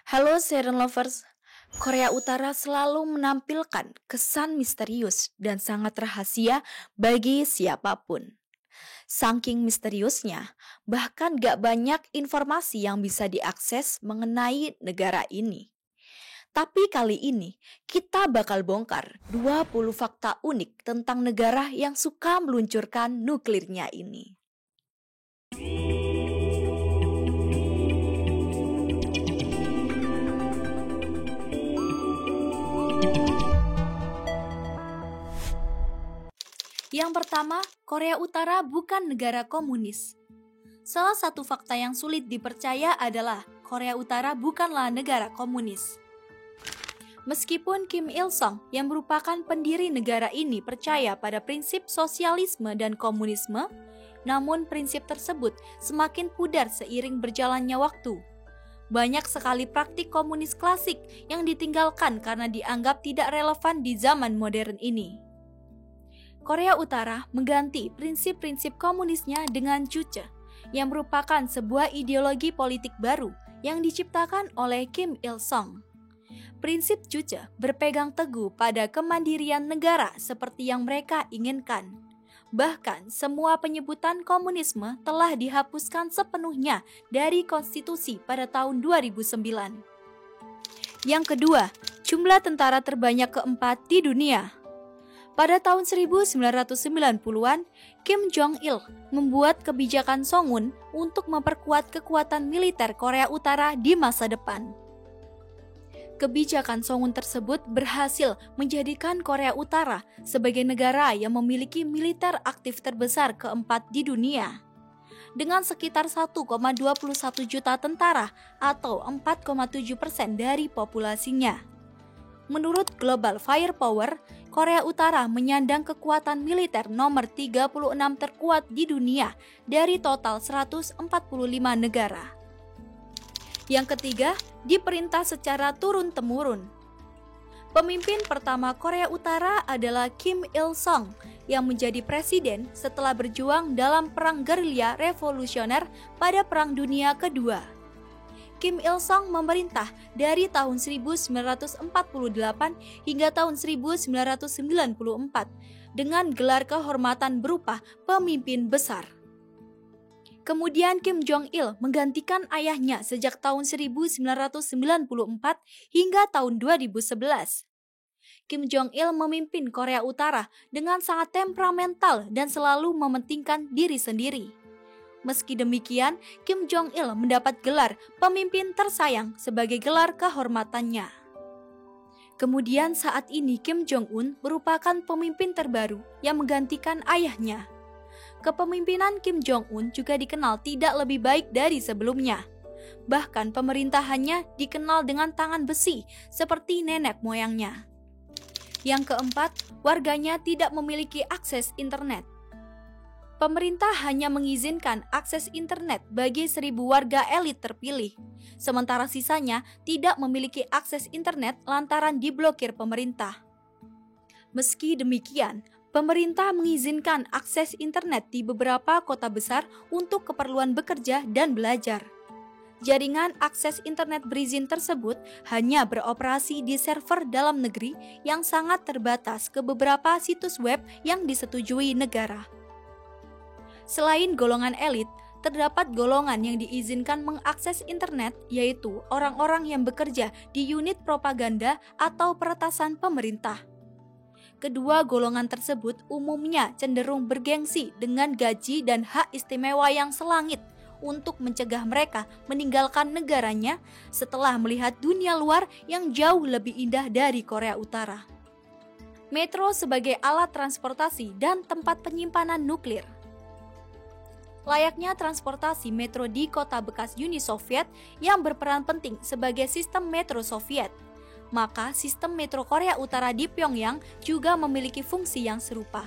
Halo Siren Lovers, Korea Utara selalu menampilkan kesan misterius dan sangat rahasia bagi siapapun. Saking misteriusnya, bahkan gak banyak informasi yang bisa diakses mengenai negara ini. Tapi kali ini, kita bakal bongkar 20 fakta unik tentang negara yang suka meluncurkan nuklirnya ini. Yang pertama, Korea Utara bukan negara komunis. Salah satu fakta yang sulit dipercaya adalah Korea Utara bukanlah negara komunis. Meskipun Kim Il-sung yang merupakan pendiri negara ini percaya pada prinsip sosialisme dan komunisme, namun prinsip tersebut semakin pudar seiring berjalannya waktu. Banyak sekali praktik komunis klasik yang ditinggalkan karena dianggap tidak relevan di zaman modern ini. Korea Utara mengganti prinsip-prinsip komunisnya dengan Juche, yang merupakan sebuah ideologi politik baru yang diciptakan oleh Kim Il-sung. Prinsip Juche berpegang teguh pada kemandirian negara seperti yang mereka inginkan. Bahkan, semua penyebutan komunisme telah dihapuskan sepenuhnya dari konstitusi pada tahun 2009. Yang kedua, jumlah tentara terbanyak keempat di dunia. Pada tahun 1990-an, Kim Jong-il membuat kebijakan Songun untuk memperkuat kekuatan militer Korea Utara di masa depan. Kebijakan Songun tersebut berhasil menjadikan Korea Utara sebagai negara yang memiliki militer aktif terbesar keempat di dunia. Dengan sekitar 1,21 juta tentara atau 4,7% dari populasinya. Menurut Global Firepower, Korea Utara menyandang kekuatan militer nomor 36 terkuat di dunia dari total 145 negara. Yang ketiga, diperintah secara turun-temurun. Pemimpin pertama Korea Utara adalah Kim Il-sung yang menjadi presiden setelah berjuang dalam perang gerilya revolusioner pada Perang Dunia Kedua. Kim Il-sung memerintah dari tahun 1948 hingga tahun 1994 dengan gelar kehormatan berupa pemimpin besar. Kemudian Kim Jong-il menggantikan ayahnya sejak tahun 1994 hingga tahun 2011. Kim Jong-il memimpin Korea Utara dengan sangat temperamental dan selalu mementingkan diri sendiri. Meski demikian, Kim Jong-il mendapat gelar pemimpin tersayang sebagai gelar kehormatannya. Kemudian saat ini Kim Jong-un merupakan pemimpin terbaru yang menggantikan ayahnya. Kepemimpinan Kim Jong-un juga dikenal tidak lebih baik dari sebelumnya. Bahkan pemerintahannya dikenal dengan tangan besi seperti nenek moyangnya. Yang keempat, warganya tidak memiliki akses internet. Pemerintah hanya mengizinkan akses internet bagi 1.000 warga elit terpilih, sementara sisanya tidak memiliki akses internet lantaran diblokir pemerintah. Meski demikian, pemerintah mengizinkan akses internet di beberapa kota besar untuk keperluan bekerja dan belajar. Jaringan akses internet berizin tersebut hanya beroperasi di server dalam negeri yang sangat terbatas ke beberapa situs web yang disetujui negara. Selain golongan elit, terdapat golongan yang diizinkan mengakses internet, yaitu orang-orang yang bekerja di unit propaganda atau peretasan pemerintah. Kedua golongan tersebut umumnya cenderung bergengsi dengan gaji dan hak istimewa yang selangit untuk mencegah mereka meninggalkan negaranya setelah melihat dunia luar yang jauh lebih indah dari Korea Utara. Metro sebagai alat transportasi dan tempat penyimpanan nuklir. Layaknya transportasi metro di kota bekas Uni Soviet yang berperan penting sebagai sistem metro Soviet, maka sistem metro Korea Utara di Pyongyang juga memiliki fungsi yang serupa.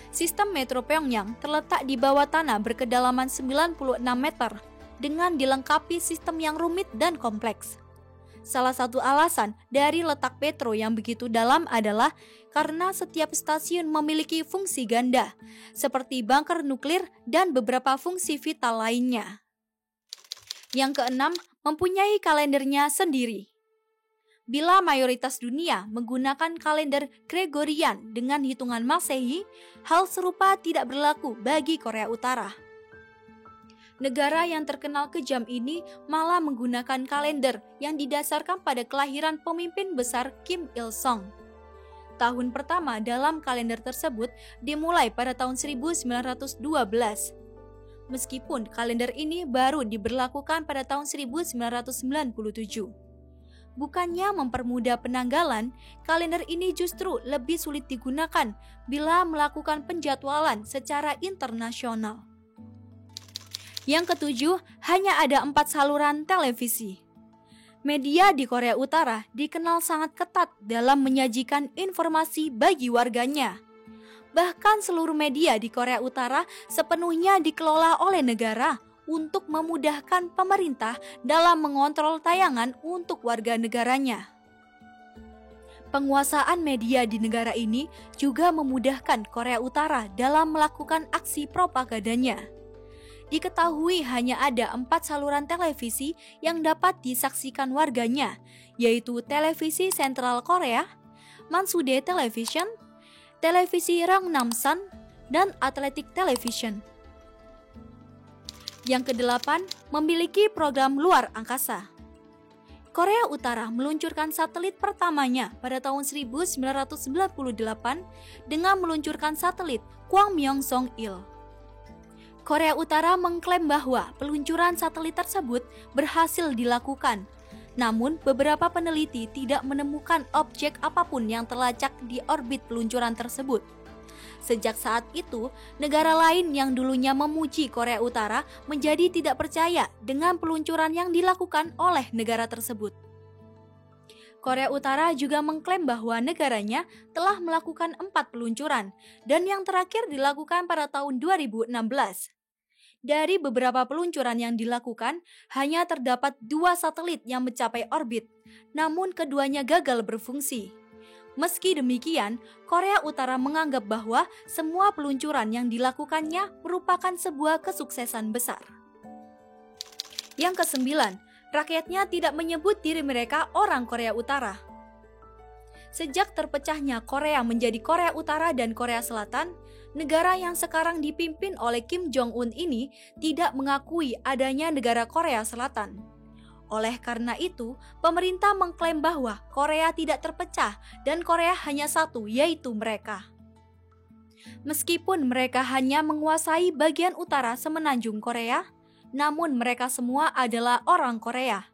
Sistem metro Pyongyang terletak di bawah tanah berkedalaman 96 meter dengan dilengkapi sistem yang rumit dan kompleks. Salah satu alasan dari letak metro yang begitu dalam adalah karena setiap stasiun memiliki fungsi ganda, seperti bunker nuklir dan beberapa fungsi vital lainnya. Yang keenam, mempunyai kalendernya sendiri. Bila mayoritas dunia menggunakan kalender Gregorian dengan hitungan Masehi, hal serupa tidak berlaku bagi Korea Utara. Negara yang terkenal kejam ini malah menggunakan kalender yang didasarkan pada kelahiran pemimpin besar Kim Il-sung. Tahun pertama dalam kalender tersebut dimulai pada tahun 1912. Meskipun kalender ini baru diberlakukan pada tahun 1997. Bukannya mempermudah penanggalan, kalender ini justru lebih sulit digunakan bila melakukan penjadwalan secara internasional. Yang ketujuh, hanya ada 4 saluran televisi. Media di Korea Utara dikenal sangat ketat dalam menyajikan informasi bagi warganya. Bahkan seluruh media di Korea Utara sepenuhnya dikelola oleh negara untuk memudahkan pemerintah dalam mengontrol tayangan untuk warga negaranya. Penguasaan media di negara ini juga memudahkan Korea Utara dalam melakukan aksi propagandanya. Diketahui hanya ada 4 saluran televisi yang dapat disaksikan warganya, yaitu Televisi Sentral Korea, Mansudae Television, Televisi Rangnam-san, dan Athletic Television. Yang kedelapan, memiliki program luar angkasa. Korea Utara meluncurkan satelit pertamanya pada tahun 1998 dengan meluncurkan satelit Kwangmyongsong-il. Korea Utara mengklaim bahwa peluncuran satelit tersebut berhasil dilakukan. Namun, beberapa peneliti tidak menemukan objek apapun yang terlacak di orbit peluncuran tersebut. Sejak saat itu, negara lain yang dulunya memuji Korea Utara menjadi tidak percaya dengan peluncuran yang dilakukan oleh negara tersebut. Korea Utara juga mengklaim bahwa negaranya telah melakukan 4 peluncuran dan yang terakhir dilakukan pada tahun 2016. Dari beberapa peluncuran yang dilakukan, hanya terdapat 2 satelit yang mencapai orbit, namun keduanya gagal berfungsi. Meski demikian, Korea Utara menganggap bahwa semua peluncuran yang dilakukannya merupakan sebuah kesuksesan besar. Yang kesembilan, rakyatnya tidak menyebut diri mereka orang Korea Utara. Sejak terpecahnya Korea menjadi Korea Utara dan Korea Selatan, negara yang sekarang dipimpin oleh Kim Jong-un ini tidak mengakui adanya negara Korea Selatan. Oleh karena itu, pemerintah mengklaim bahwa Korea tidak terpecah dan Korea hanya satu, yaitu mereka. Meskipun mereka hanya menguasai bagian utara semenanjung Korea, namun mereka semua adalah orang Korea.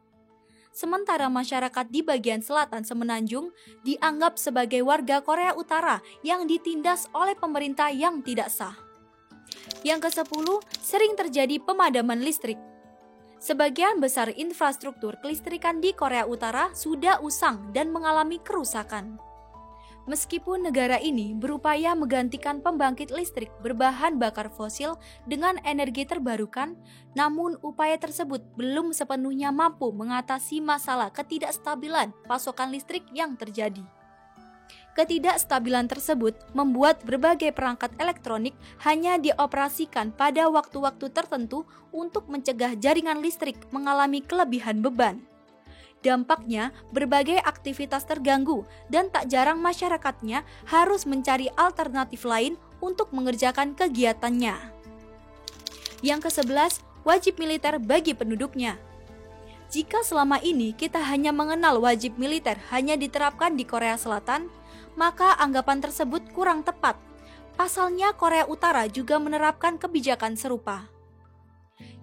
Sementara masyarakat di bagian selatan semenanjung dianggap sebagai warga Korea Utara yang ditindas oleh pemerintah yang tidak sah. Yang ke-10, sering terjadi pemadaman listrik. Sebagian besar infrastruktur kelistrikan di Korea Utara sudah usang dan mengalami kerusakan. Meskipun negara ini berupaya menggantikan pembangkit listrik berbahan bakar fosil dengan energi terbarukan, namun upaya tersebut belum sepenuhnya mampu mengatasi masalah ketidakstabilan pasokan listrik yang terjadi. Ketidakstabilan tersebut membuat berbagai perangkat elektronik hanya dioperasikan pada waktu-waktu tertentu untuk mencegah jaringan listrik mengalami kelebihan beban. Dampaknya, berbagai aktivitas terganggu dan tak jarang masyarakatnya harus mencari alternatif lain untuk mengerjakan kegiatannya. Yang ke-11, wajib militer bagi penduduknya. Jika selama ini kita hanya mengenal wajib militer hanya diterapkan di Korea Selatan, maka anggapan tersebut kurang tepat. Pasalnya Korea Utara juga menerapkan kebijakan serupa.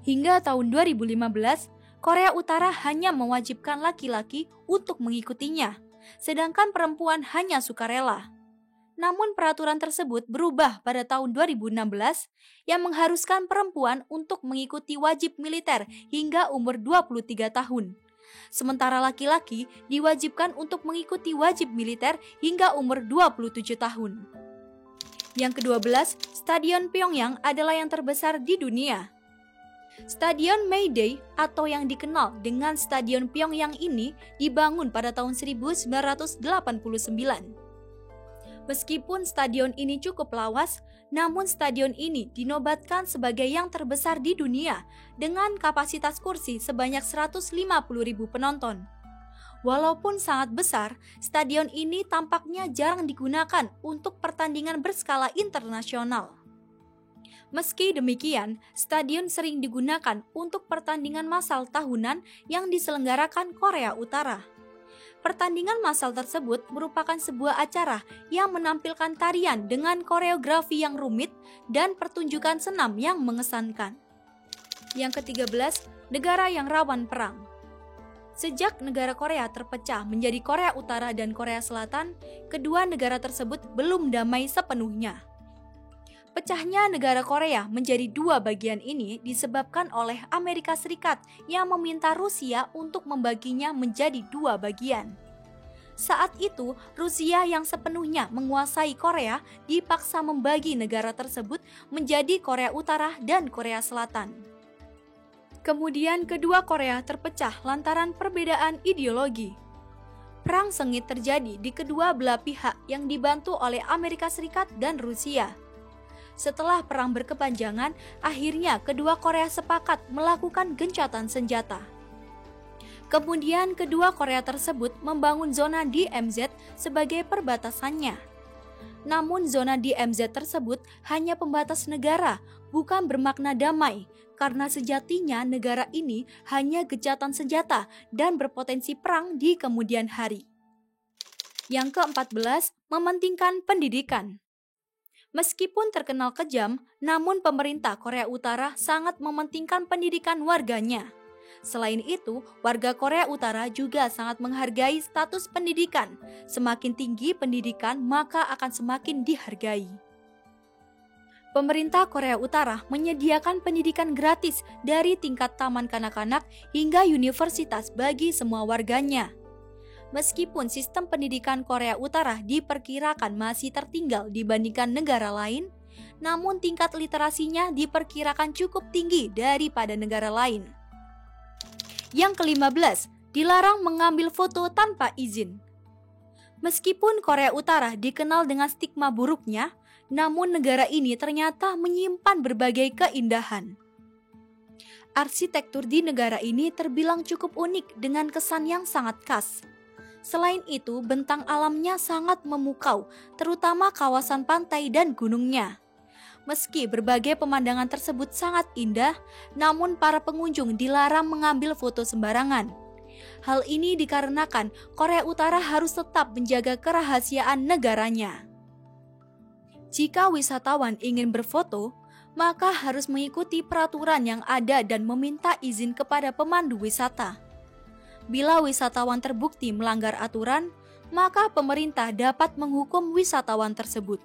Hingga tahun 2015, Korea Utara hanya mewajibkan laki-laki untuk mengikutinya, sedangkan perempuan hanya sukarela. Namun peraturan tersebut berubah pada tahun 2016 yang mengharuskan perempuan untuk mengikuti wajib militer hingga umur 23 tahun. Sementara laki-laki diwajibkan untuk mengikuti wajib militer hingga umur 27 tahun. Yang ke-12, Stadion Pyongyang adalah yang terbesar di dunia. Stadion Mayday atau yang dikenal dengan Stadion Pyongyang ini dibangun pada tahun 1989. Meskipun stadion ini cukup lawas, namun stadion ini dinobatkan sebagai yang terbesar di dunia dengan kapasitas kursi sebanyak 150.000 penonton. Walaupun sangat besar, stadion ini tampaknya jarang digunakan untuk pertandingan berskala internasional. Meski demikian, stadion sering digunakan untuk pertandingan massal tahunan yang diselenggarakan Korea Utara. Pertandingan massal tersebut merupakan sebuah acara yang menampilkan tarian dengan koreografi yang rumit dan pertunjukan senam yang mengesankan. Yang ke-13, negara yang rawan perang. Sejak negara Korea terpecah menjadi Korea Utara dan Korea Selatan, kedua negara tersebut belum damai sepenuhnya. Pecahnya negara Korea menjadi dua bagian ini disebabkan oleh Amerika Serikat yang meminta Rusia untuk membaginya menjadi dua bagian. Saat itu, Rusia yang sepenuhnya menguasai Korea dipaksa membagi negara tersebut menjadi Korea Utara dan Korea Selatan. Kemudian kedua Korea terpecah lantaran perbedaan ideologi. Perang sengit terjadi di kedua belah pihak yang dibantu oleh Amerika Serikat dan Rusia. Setelah perang berkepanjangan, akhirnya kedua Korea sepakat melakukan gencatan senjata. Kemudian kedua Korea tersebut membangun zona DMZ sebagai perbatasannya. Namun zona DMZ tersebut hanya pembatas negara, bukan bermakna damai, karena sejatinya negara ini hanya gencatan senjata dan berpotensi perang di kemudian hari. Yang ke-14, mementingkan pendidikan. Meskipun terkenal kejam, namun pemerintah Korea Utara sangat mementingkan pendidikan warganya. Selain itu, warga Korea Utara juga sangat menghargai status pendidikan. Semakin tinggi pendidikan, maka akan semakin dihargai. Pemerintah Korea Utara menyediakan pendidikan gratis dari tingkat taman kanak-kanak hingga universitas bagi semua warganya. Meskipun sistem pendidikan Korea Utara diperkirakan masih tertinggal dibandingkan negara lain, namun tingkat literasinya diperkirakan cukup tinggi daripada negara lain. Yang ke-15, dilarang mengambil foto tanpa izin. Meskipun Korea Utara dikenal dengan stigma buruknya, namun negara ini ternyata menyimpan berbagai keindahan. Arsitektur di negara ini terbilang cukup unik dengan kesan yang sangat khas. Selain itu, bentang alamnya sangat memukau, terutama kawasan pantai dan gunungnya. Meski berbagai pemandangan tersebut sangat indah, namun para pengunjung dilarang mengambil foto sembarangan. Hal ini dikarenakan Korea Utara harus tetap menjaga kerahasiaan negaranya. Jika wisatawan ingin berfoto, maka harus mengikuti peraturan yang ada dan meminta izin kepada pemandu wisata. Bila wisatawan terbukti melanggar aturan, maka pemerintah dapat menghukum wisatawan tersebut.